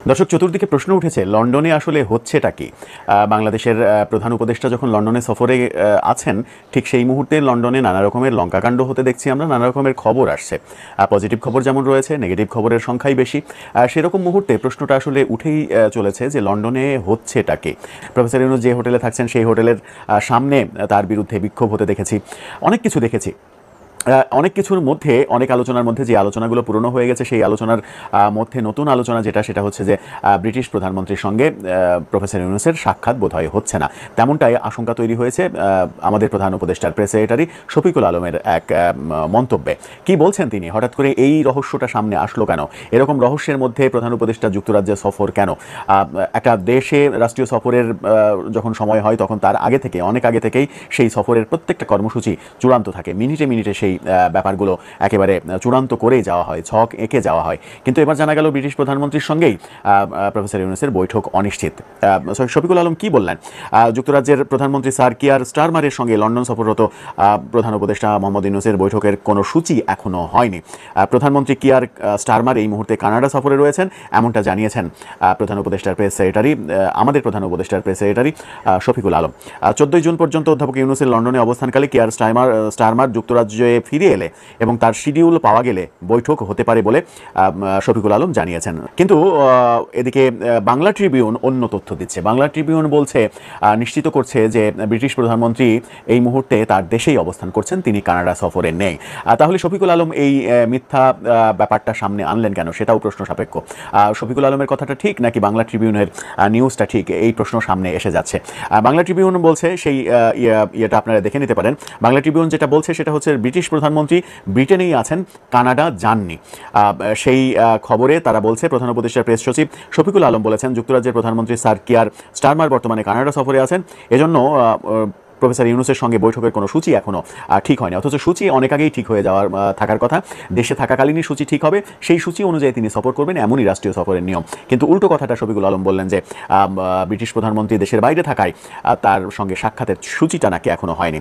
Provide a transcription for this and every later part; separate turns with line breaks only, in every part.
দর্শক, চতুর্দিকে প্রশ্ন উঠেছে লন্ডনে আসলে হচ্ছেটা কি। বাংলাদেশের প্রধান উপদেষ্টা যখন লন্ডনে সফরে আছেন, ঠিক সেই মুহূর্তে লন্ডনে নানা রকমের লঙ্কাকাণ্ড হতে দেখছি আমরা, নানা রকমের খবর আসছে। পজিটিভ খবর যেমন রয়েছে, নেগেটিভ খবরের সংখ্যাই বেশি। সেরকম মুহূর্তে প্রশ্নটা আসলে উঠেই চলেছে যে লন্ডনে হচ্ছেটা কি। প্রফেসর ইউনূস যে হোটেলে থাকছেন সেই হোটেলের সামনে তার বিরুদ্ধে বিক্ষোভ হতে দেখেছি, অনেক কিছু দেখেছি। অনেক কিছুর মধ্যে, অনেক আলোচনার মধ্যে যে আলোচনাগুলো পুরনো হয়ে গেছে, সেই আলোচনার মধ্যে নতুন আলোচনা সেটা হচ্ছে যে ব্রিটিশ প্রধানমন্ত্রীর সঙ্গে প্রফেসর ইউনূসের সাক্ষাৎ বোধহয় হচ্ছে না। তেমনটাই আশঙ্কা তৈরি হয়েছে আমাদের প্রধান উপদেষ্টার প্রেস সেক্রেটারি শফিকুল আলমের এক মন্তব্যে। কি বলছেন তিনি? হঠাৎ করে এই রহস্যটা সামনে আসলো কেন? এরকম রহস্যের মধ্যে প্রধান উপদেষ্টা যুক্তরাজ্যে সফর কেন? একটা দেশে রাষ্ট্রীয় সফরের যখন সময় হয় তখন তার আগে থেকে, অনেক আগে থেকেই সেই সফরের প্রত্যেকটা কর্মসূচি চূড়ান্ত থাকে, মিনিটে মিনিটে সেই ব্যাপারগুলো একেবারে চূড়ান্ত করেই যাওয়া হয়, ছক এঁকে যাওয়া হয়। কিন্তু এবার জানা গেল ব্রিটিশ প্রধানমন্ত্রীর সঙ্গেই প্রফেসর ইউনূসের বৈঠক অনিশ্চিত। শফিকুল আলম কি বললেন? যুক্তরাজ্যের প্রধানমন্ত্রী স্যার কিয়ার স্টারমারের সঙ্গে লন্ডন সফররত প্রধান উপদেষ্টা মোহাম্মদ ইউনূসের বৈঠকের কোনো সূচি এখনও হয়নি। প্রধানমন্ত্রী কিয়ার স্টারমার এই মুহূর্তে কানাডা সফরে রয়েছেন, এমনটা জানিয়েছেন প্রধান উপদেষ্টার প্রেস সেক্রেটারি, আমাদের প্রধান উপদেষ্টার press secretary Shafiqul Alam. 14 June পর্যন্ত অধ্যাপক ইউনূসের লন্ডনে অবস্থানকালে কিয়ার স্টারমার যুক্তরাজ্যে ফিরে এলে এবং তার শিডিউল পাওয়া গেলে বৈঠক হতে পারে বলে শফিকুল আলম জানিয়েছেন। কিন্তু এদিকে বাংলা ট্রিবিউন অন্য তথ্য দিচ্ছে। বাংলা ট্রিবিউন বলছে, নিশ্চিত করছে যে ব্রিটিশ প্রধানমন্ত্রী এই মুহূর্তে তার দেশেই অবস্থান করছেন, তিনি কানাডা সফরে নেই। তাহলে শফিকুল আলম এই মিথ্যা ব্যাপারটা সামনে আনলেন কেন? সেটাও প্রশ্ন সাপেক্ষ। শফিকুল আলমের কথাটা ঠিক নাকি বাংলা ট্রিবিউনের নিউজটা ঠিক, এই প্রশ্ন সামনে এসে যাচ্ছে। বাংলা ট্রিবিউন বলছে, সেই ইয়েটা আপনারা দেখে নিতে পারেন। বাংলা ট্রিবিউন যেটা বলছে সেটা হচ্ছে ব্রিটিশ প্রধানমন্ত্রী ব্রিটেনেই আছেন, কানাডা যাননি। সেই খবরে তারা বলছে, প্রধান উপদেষ্টার প্রেস সচিব শফিকুল আলম বলেছেন, যুক্তরাজ্যের প্রধানমন্ত্রী স্যার কিয়ার স্টারমার বর্তমানে কানাডা সফরে আছেন, এজন্য প্রফেসর ইউনূসের সঙ্গে বৈঠকের কোনো সূচি এখনও ঠিক হয়নি। অথচ সূচি অনেক আগেই ঠিক হয়ে যাওয়ার থাকার কথা। দেশে থাকাকালীনই সূচি ঠিক হবে, সেই সূচি অনুযায়ী তিনি সফর করবেন, এমনই রাষ্ট্রীয় সফরের নিয়ম। কিন্তু উল্টো কথাটা শফিকুল আলম বললেন যে ব্রিটিশ প্রধানমন্ত্রী দেশের বাইরে থাকায় তার সঙ্গে সাক্ষাতের সূচিটা নাকি এখনও হয়নি।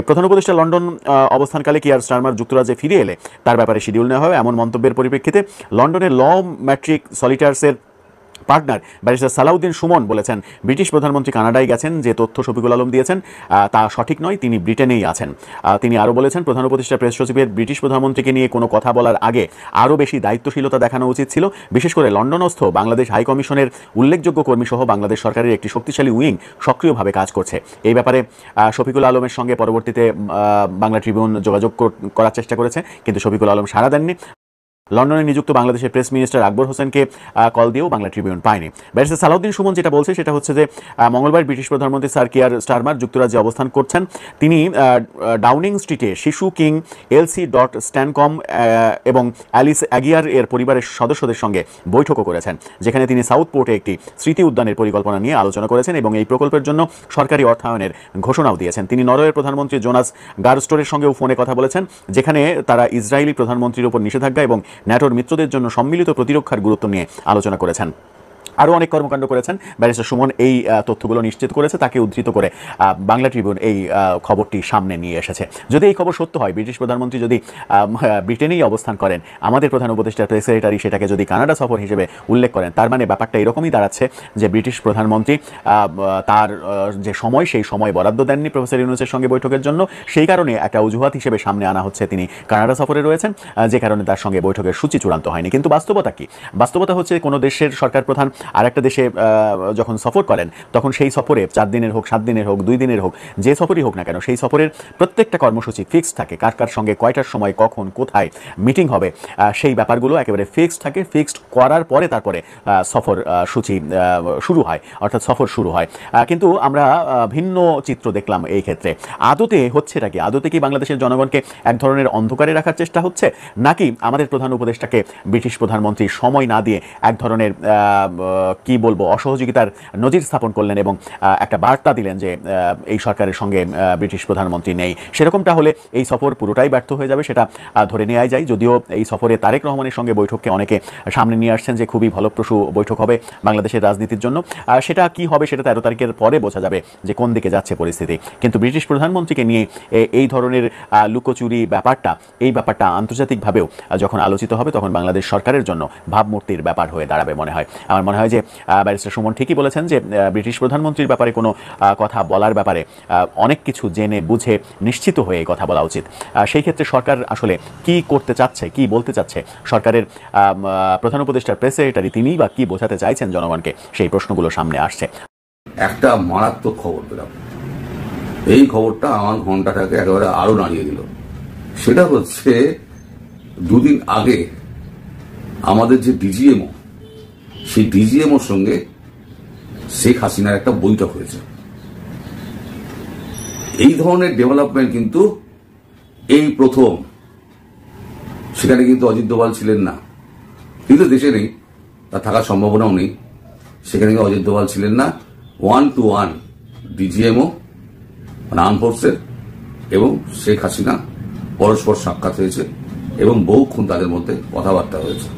প্রধান উপদেষ্টা লন্ডন অবস্থানকালে কিয়ার স্টারমার যুক্তরাজ্যে ফিরে এলে তার ব্যাপারে শিডিউল নেওয়া হবে, এমন মন্তব্যের পরিপ্রেক্ষিতে লন্ডনের ল ম্যাট্রিক সলিটার্সের পার্টনার ব্যারিস্টার সালাউদ্দিন সুমন বলেছেন, ব্রিটিশ প্রধানমন্ত্রী কানাডায় গেছেন, যে তথ্য শফিকুল আলম দিয়েছেন তা সঠিক নয়, তিনি ব্রিটেনেই আছেন। তিনি আরও বলেছেন, প্রধান উপদেষ্টা প্রেস সচিবের ব্রিটিশ প্রধানমন্ত্রীকে নিয়ে কোনো কথা বলার আগে আরও বেশি দায়িত্বশীলতা দেখানো উচিত ছিল। বিশেষ করে লন্ডনস্থ বাংলাদেশ হাইকমিশনের উল্লেখযোগ্য কর্মীসহ বাংলাদেশ সরকারের একটি শক্তিশালী উইং সক্রিয়ভাবে কাজ করছে। এই ব্যাপারে শফিকুল আলমের সঙ্গে পরবর্তীতে বাংলা ট্রিবিউন যোগাযোগ করার চেষ্টা করেছে, কিন্তু শফিকুল আলম সাড়া দেননি। লন্ডনে নিযুক্ত বাংলাদেশের প্রেস মিনিস্টার আকবর হোসেনকে কল দিয়েও বাংলা ট্রিবিউন পায়নি। ব্যারিস্টার সালাউদ্দিন সুমন যেটা বলছে সেটা হচ্ছে যে মঙ্গলবার ব্রিটিশ প্রধানমন্ত্রী স্যার কিয়ার স্টারমার যুক্তরাজ্যে অবস্থান করছেন। তিনি ডাউনিং স্ট্রিটে শিশু কিং এলসি ডট স্ট্যানকম এবং অ্যালিস অ্যাগিয়ার এর পরিবারের সদস্যদের সঙ্গে বৈঠকও করেছেন, যেখানে তিনি সাউথ পোর্টে একটি স্মৃতি উদ্যানের পরিকল্পনা নিয়ে আলোচনা করেছেন এবং এই প্রকল্পের জন্য সরকারি অর্থায়নের ঘোষণাও দিয়েছেন। তিনি নরওয়ের প্রধানমন্ত্রী জোনাস গারস্টোরের সঙ্গেও ফোনে কথা বলেছেন, যেখানে তারা ইসরায়েলি প্রধানমন্ত্রীর উপর নিষেধাজ্ঞা এবং ন্যাটোর মিত্রদের জন্য সম্মিলিত প্রতিরক্ষার গুরুত্ব নিয়ে আলোচনা করেছেন। আরও অনেক কর্মকাণ্ড করেছেন। ব্যারিস্টার সুমন এই তথ্যগুলো নিশ্চিত করেছে, তাকে উদ্ধৃত করে বাংলা ট্রিবিউন এই খবরটি সামনে নিয়ে এসেছে। যদি এই খবর সত্য হয়, ব্রিটিশ প্রধানমন্ত্রী যদি ব্রিটেনেই অবস্থান করেন, আমাদের প্রধান উপদেষ্টা প্রেস সেক্রেটারি সেটাকে যদি কানাডা সফর হিসেবে উল্লেখ করেন, তার মানে ব্যাপারটা এরকমই দাঁড়াচ্ছে যে ব্রিটিশ প্রধানমন্ত্রী তার যে সময়, সেই সময় বরাদ্দ দেননি প্রফেসর ইউনূসের সঙ্গে বৈঠকের জন্য। সেই কারণে একটা অজুহাত হিসেবে সামনে আনা হচ্ছে তিনি কানাডা সফরে রয়েছেন, যে কারণে তার সঙ্গে বৈঠকের সূচি চূড়ান্ত হয়নি। কিন্তু বাস্তবতা কি? বাস্তবতা হচ্ছে, কোনো দেশের সরকার প্রধান আরেকটা দেশে যখন সফর করেন, তখন সেই সফরে 4 দিনের হোক, 7 দিনের হোক, 2 দিনের হোক, যে সফরই হোক না কেন, সেই সফরের প্রত্যেকটা কর্মসূচি ফিক্সড থাকে। কার কার সঙ্গে কয়টার সময়, কখন, কোথায় মিটিং হবে, সেই ব্যাপারগুলো একেবারে ফিক্সড থাকে। ফিক্সড করার পরে তারপরে সফর সূচি শুরু হয়, অর্থাৎ সফর শুরু হয়। কিন্তু আমরা ভিন্ন চিত্র দেখলাম এই ক্ষেত্রে। আদতে হচ্ছেটা কি? আদতে কি বাংলাদেশের জনগণকে এক ধরনের অন্ধকারে রাখার চেষ্টা হচ্ছে, নাকি আমাদের প্রধান উপদেষ্টাকে ব্রিটিশ প্রধানমন্ত্রী সময় না দিয়ে এক ধরনের কি বলবো, অসহযোগিতার নজির স্থাপন করলেন এবং একটা বার্তা দিলেন যে এই সরকারের সঙ্গে ব্রিটিশ প্রধানমন্ত্রী নেই। সেরকমটা হলে এই সফর পুরোটাই ব্যর্থ হয়ে যাবে, সেটা ধরে নেওয়াই যায়। যদিও এই সফরে তারেক রহমানের সঙ্গে বৈঠককে অনেকে সামনে নিয়ে আসছেন যে খুবই ফলপ্রসূ বৈঠক হবে বাংলাদেশের রাজনীতির জন্য। সেটা কি হবে সেটা 13 তারিখের পরে বোঝা যাবে যে কোন দিকে যাচ্ছে পরিস্থিতি। কিন্তু ব্রিটিশ প্রধানমন্ত্রীকে নিয়ে এই ধরনের লুকোচুরি এই ব্যাপারটা আন্তর্জাতিকভাবেও যখন আলোচিত হবে তখন বাংলাদেশ সরকারের জন্য ভাবমূর্তির ব্যাপার হয়ে দাঁড়াবে মনে হয়। আমার মনে হয় যে ব্যারিস্টার সুমন ঠিকই বলেছেন যে ব্রিটিশ প্রধানমন্ত্রীর ব্যাপারে কোনো কথা বলার ব্যাপারে অনেক কিছু জেনে বুঝে নিশ্চিত হয়ে কথা বলা উচিত। সেই ক্ষেত্রে সরকার আসলে কি করতে চাচ্ছে, কি বলতে চাচ্ছে, সরকারের প্রধান উপদেষ্টার প্রেস সেক্রেটারি তিনি বা কি বোঝাতে চাইছেন জনগণকে, সেই প্রশ্নগুলো সামনে আসছে।
একটা মারাত্মক খবর পেলাম, এই খবরটা আমার ঘন্টাটাকে একেবারে আরো নাড়িয়ে দিল। সেটা হচ্ছে দুদিন আগে আমাদের যে ডিজিএমও, সেই ডিজিএমওর সঙ্গে শেখ হাসিনার একটা বৈঠক হয়েছে। এই ধরনের ডেভেলপমেন্ট কিন্তু এই প্রথম। সেখানে কিন্তু অজিত দোভাল ছিলেন না, কিন্তু দেশে নেই, তার থাকার সম্ভাবনাও নেই। সেখানে অজিত দোভাল ছিলেন না। 1-to-1 ডিজিএমও মানে আর্ম ফোর্সের এবং শেখ হাসিনা পরস্পর সাক্ষাৎ হয়েছে এবং বহুক্ষণ তাদের মধ্যে কথাবার্তা হয়েছে।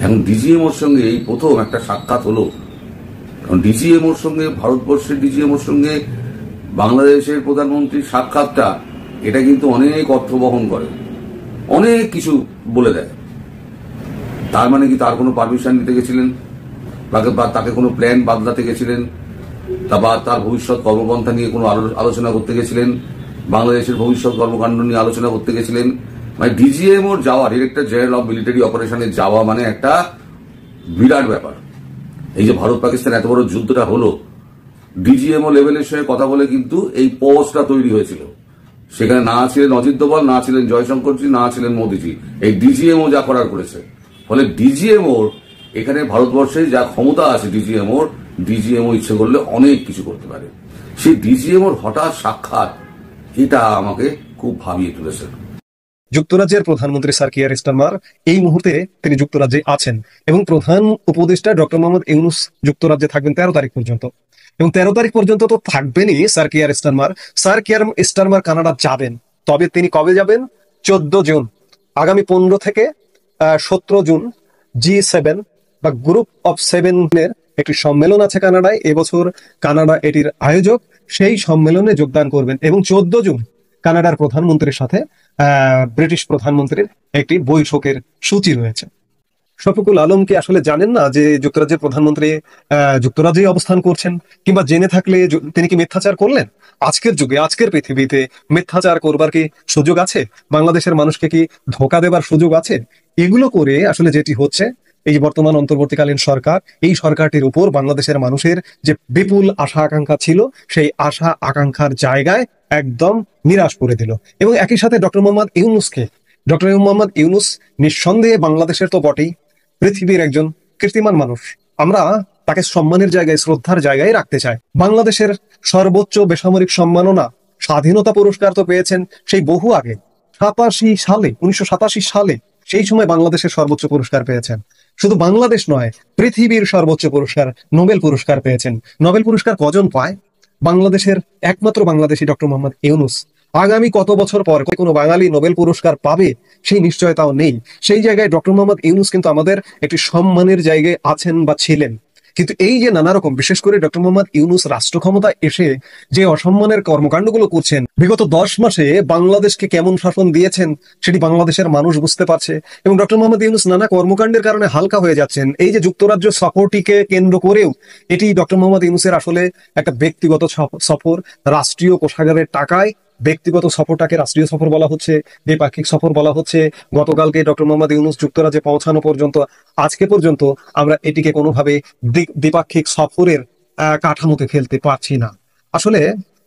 এখন ডিজিএমওর সঙ্গে এই প্রথম একটা সাক্ষাৎ হলো। কারণ ডিজিএমওর সঙ্গে, ভারতবর্ষের ডিজিএমওর সঙ্গে বাংলাদেশের প্রধানমন্ত্রীর সাক্ষাৎটা, এটা কিন্তু অনেক অর্থ বহন করে, অনেক কিছু বলে দেয়। তার মানে কি তার কোনো পারমিশন নিতে গেছিলেন, বা তাকে কোনো প্ল্যান বাদলাতে গেছিলেন, বা তার ভবিষ্যৎ কর্মপন্থা নিয়ে কোনো আলোচনা করতে গেছিলেন, বাংলাদেশের ভবিষ্যৎ কর্মকাণ্ড নিয়ে আলোচনা করতে গেছিলেন। মানে ডিজিএমওর যাওয়া, ডিরেক্টর জেনারেল অফ মিলিটারি অপারেশনে যাওয়া মানে একটা বিরাট ব্যাপার। এই যে ভারত পাকিস্তান এত বড় যুদ্ধটা হলো, ডিজিএমও লেভেলের সঙ্গে কথা বলে কিন্তু এই পোস্টটা তৈরি হয়েছিল। সেখানে না ছিলেন অজিত দোভাল, না ছিলেন জয়শঙ্করজি, না ছিলেন মোদিজি। এই ডিজিএমও যা করার করেছে। ফলে ডিজিএমওর এখানে ভারতবর্ষে যা ক্ষমতা আছে, ডিজিএমও ইচ্ছে করলে অনেক কিছু করতে পারে। সেই ডিজিএমওর হঠাৎ সাক্ষাৎ, এটা আমাকে খুব ভাবিয়ে তুলেছে।
যুক্তরাজ্যের প্রধানমন্ত্রী স্যার কিয়ার স্টারমার এই মুহূর্তে তিনি যুক্তরাজ্যে আছেন এবং প্রধান উপদেষ্টা ডক্টর মোহাম্মদ ইউনূস যুক্তরাজ্যে থাকবেন 13 তারিখ পর্যন্ত। এবং 13 তারিখ পর্যন্ত তো থাকবেনই sir Keir Starmer. Sir Keir Starmer Canada যাবেন, তবে তিনি কবে যাবেন? 14 জুন, আগামী 15 থেকে 17 জুন G7 বা গ্রুপ অফ 7 এর একটি সম্মেলন আছে কানাডায়। এবছর কানাডা এটির আয়োজক, সেই সম্মেলনে যোগদান করবেন এবং 14 জুন কানাডার প্রধানমন্ত্রীর সাথে ব্রিটিশ প্রধানমন্ত্রীর একটি বৈঠকের সূচি রয়েছে। শফিকুল আলম কি আসলে জানেন না যে যুক্তরাজ্যের প্রধানমন্ত্রী যুক্তরাজ্যে অবস্থান করছেন? কিংবা জেনে থাকলে তিনি কি মিথ্যাচার করলেন? আজকের যুগে, আজকের পৃথিবীতে মিথ্যাচার করবার কি সুযোগ আছে? বাংলাদেশের মানুষকে কি ধোঁকা দেবার সুযোগ আছে? এগুলো করে আসলে যেটি হচ্ছে, এই যে বর্তমান অন্তর্বর্তীকালীন সরকার, এই সরকারটির উপর বাংলাদেশের মানুষের যে বিপুল আশা আকাঙ্ক্ষা ছিল, সেই আশা আকাঙ্ক্ষার জায়গায় একদম নিরাশ করে দিল। এবং একই সাথে ডক্টর মোহাম্মদ ইউনূস নিঃসন্দেহে বাংলাদেশের তো বটেই, পৃথিবীর একজন কীর্তিমান মানুষ। আমরা তাকে সম্মানের জায়গায়, শ্রদ্ধার জায়গায় রাখতে চাই। বাংলাদেশের সর্বোচ্চ বেসামরিক সম্মাননা স্বাধীনতা পুরস্কার তো পেয়েছেন সেই বহু আগে, 1987 সালে সেই সময় বাংলাদেশের সর্বোচ্চ পুরস্কার পেয়েছেন। শুধু বাংলাদেশ নয়, পৃথিবীর সর্বোচ্চ পুরস্কার নোবেল পুরস্কার পেয়েছেন। নোবেল পুরস্কার কজন পায়? বাংলাদেশের একমাত্র বাংলাদেশী ডক্টর মোহাম্মদ ইউনূস। আগামী কত বছর পর কোনো বাঙালি নোবেল পুরস্কার পাবে সেই নিশ্চয়তাও নেই। সেই জায়গায় ডক্টর মোহাম্মদ ইউনূস কিন্তু আমাদের একটি সম্মানের জায়গায় আছেন বা ছিলেন। কিন্তু এই যে নানা রকম, বিশেষ করে ডক্টর মোহাম্মদ ইউনূস রাষ্ট্র ক্ষমতায় এসে যে অসম্মানের কর্মকাণ্ডগুলো করছেন, বিগত 10 মাসে বাংলাদেশকে কেমন শাসন দিয়েছেন সেটি বাংলাদেশের মানুষ বুঝতে পারছে। এবং ডক্টর মোহাম্মদ ইউনূস নানা কর্মকাণ্ডের কারণে হালকা হয়ে যাচ্ছেন। এই যে যুক্তরাজ্য সফরটিকে কেন্দ্র করেও এটি ডক্টর মোহাম্মদ ইউনূসের আসলে একটা ব্যক্তিগত সফর, রাষ্ট্রীয় কোষাগারের টাকায় ব্যক্তিগত সফরটাকে রাষ্ট্রীয় সফর বলা হচ্ছে, দ্বিপাক্ষিক সফর বলা হচ্ছে। গতকালকে ডক্টর মোহাম্মদ ইউনূস যুক্তরাজ্যে পৌঁছানো পর্যন্ত, আজকে পর্যন্ত আমরা এটিকে কোনোভাবে দ্বিপাক্ষিক সফরের কাঠামোতে ফেলতে পারছি না। আসলে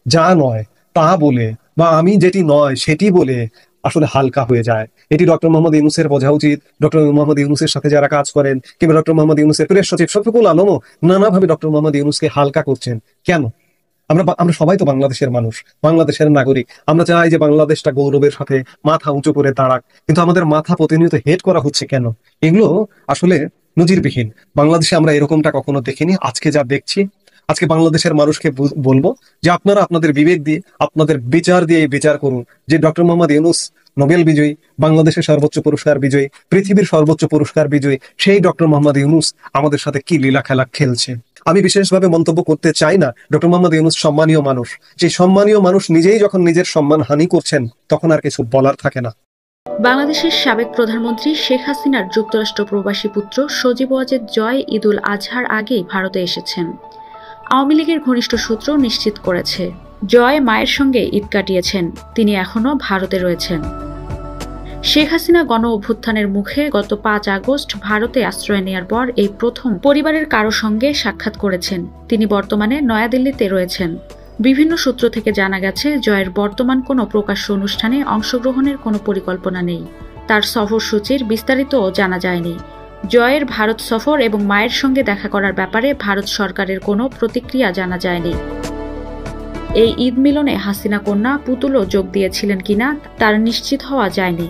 যা নয় তা বলে, বা আমি যেটি নয় সেটি বলে আসলে হালকা হয়ে যায়। এটি ডক্টর মোহাম্মদ ইউনূসের বোঝা উচিত। ডক্টর মোহাম্মদ ইউনূসের সাথে যারা কাজ করেন, কিংবা ডক্টর মোহাম্মদ ইউনূসের প্রেস সচিব শফিকুল আলমও নানাভাবে ডক্টর মোহাম্মদ ইউনূসকে হালকা করছেন। কেন? আমরা সবাই তো বাংলাদেশের মানুষ, বাংলাদেশের নাগরিক। আমরা চাই যে বাংলাদেশটা গৌরবের সাথে মাথা উঁচু করে দাঁড়াক, কিন্তু আমাদের মাথা প্রতিনিয়ত হেট করা হচ্ছে কেন? এগুলো আসলে নজিরবিহীন। বাংলাদেশে আমরা এরকমটা কখনো দেখিনি। আজকে যা দেখছি, আজকে বাংলাদেশের মানুষকে বলবো যে আপনারা আপনাদের বিবেক দিয়ে, আপনাদের বিচার দিয়ে বিচার করুন যে ডক্টর মোহাম্মদ ইউনূস নোবেল বিজয়ী, বাংলাদেশের সর্বোচ্চ পুরস্কার বিজয়ী, পৃথিবীর সর্বোচ্চ পুরস্কার বিজয়ী সেই ডক্টর মোহাম্মদ ইউনূস আমাদের সাথে কি লীলা খেলা খেলছে। আমি বিশেষভাবে মন্তব্য করতে চাই না। ডক্টর মোহাম্মদ ইউনূস সম্মানীয় মানুষ, সেই সম্মানীয় মানুষ নিজেই যখন নিজের সম্মান হানি করছেন তখন আর কিছু বলার থাকে না।
বাংলাদেশের সাবেক প্রধানমন্ত্রী শেখ হাসিনার যুক্তরাষ্ট্র প্রবাসী পুত্র সজীব ওয়াজেদ জয় ঈদুল আজহার আগেই ভারতে এসেছেন। আওয়ামী লীগের ঘনিষ্ঠ সূত্র নিশ্চিত করেছে, জয় মায়ের সঙ্গে ঈদ কাটিয়েছেন, তিনি এখনও ভারতে রয়েছেন। শেখ হাসিনা গণ অভ্যুত্থানের মুখে গত 5 আগস্ট ভারতে আশ্রয় নেয়ার পর এই প্রথম পরিবারের কারো সঙ্গে সাক্ষাৎ করেছেন। তিনি বর্তমানে নয়াদিল্লিতে রয়েছেন। বিভিন্ন সূত্র থেকে জানা গেছে, জয়ের বর্তমান কোনো প্রকাশ্য অনুষ্ঠানে অংশগ্রহণের কোনো পরিকল্পনা নেই। তার সফরসূচির বিস্তারিতও জানা যায়নি। জয়ের ভারত সফর এবং মায়ের সঙ্গে দেখা করার ব্যাপারে ভারত সরকারের কোনো প্রতিক্রিয়া জানা যায়নি। এই ঈদ মিলনে হাসিনা কন্যা পুতুলও যোগ দিয়েছিলেন কিনা তার নিশ্চিত হওয়া যায়নি।